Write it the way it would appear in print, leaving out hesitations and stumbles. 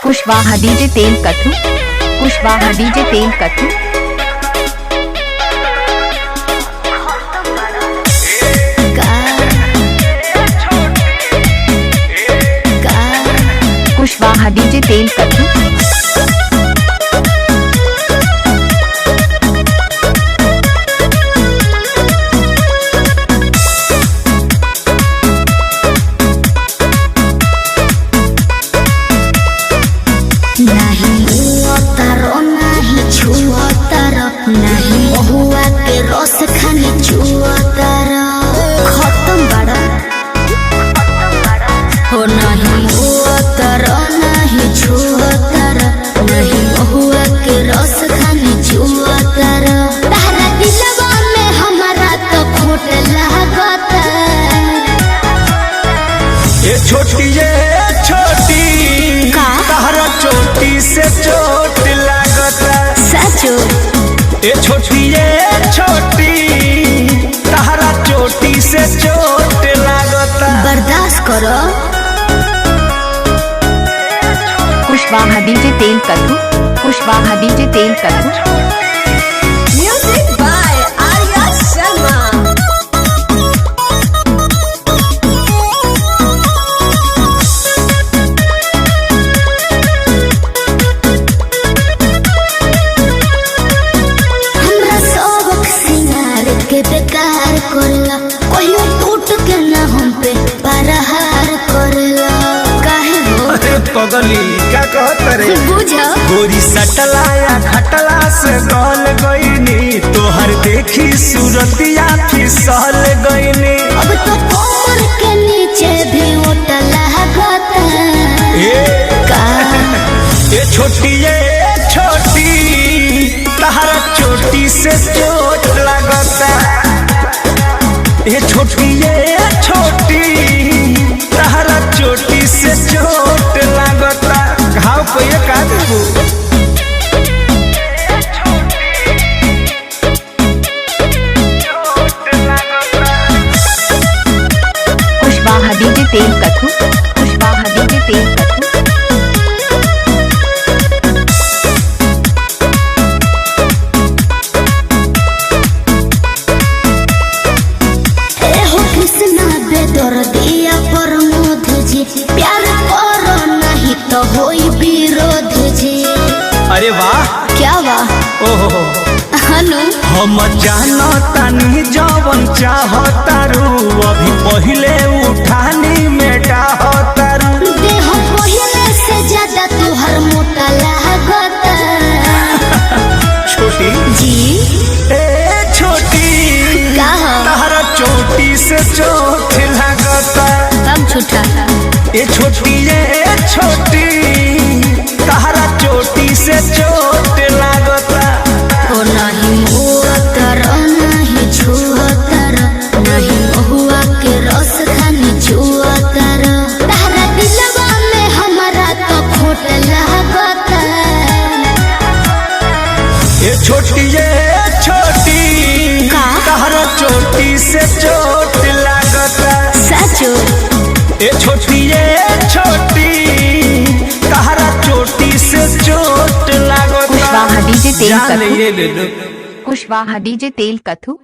Kushwaha DJ तेल कथू, Kushwaha DJ तेल कथू। Kushwaha DJ तेल कथू। नहीं महुआ के रस खानी चुअतर खत्म बड़ा हो नहीं मुअतर नहीं छुअतर नहीं महुआ के रस खानी चुअतर तारा दिलवा में हमारा तो खोट लागत ये छोटी तारा चोटी से चोट लागत सचो ये छोटी तारा चोटी से चोट लागत बर्दाश्त करो। कुशवाहा डीजे तेल कथू, कुशवाहा डीजे तेल कथू। Music by Arya Sharma. बेकार करला कहियो टूट के ना हम पे परहार करला काहे हो पगली क्या कहत रे बुझा गोरी सटला या खटला से गल गईनी तोहर देखी सूरतिया फिसल गईनी अब तो कमर के नीचे भी उठल लागत का ये छोटी तारा चोटी से चोट लागता ये छोटी तारा चोटी से चोट लागता घाव को ये का देबू कुशवाहा डीजे तेल कथू, कुशवाहा डीजे तेल कथू। दिया पर मोध जी प्यार करो नहीं तो होई विरोध जी। अरे वाह क्या वाह ओहो हनु हम जानतानी जवन चाहतारू अभी पहिले उठानी में डाहतारू देह पहिले से ज्यादा तुहर मोटा लागत छोटी जी ए छोटी तारा चोटी से चोट लागता कब छूटा ये छोटी तारा चोटी से चोट लागता ओ नहीं मुअतर नहीं छुअतर नहीं महुआ के रस खानी चुअतर तारा दिलवा में हमारा तो खोट लागत ये छोटी तारा चोटी से चोट लागता सचो ये छोटी तारा चोटी से चोट लागता। कुशवाहा डीजे तेल कथू, कुशवाहा डीजे तेल कथू।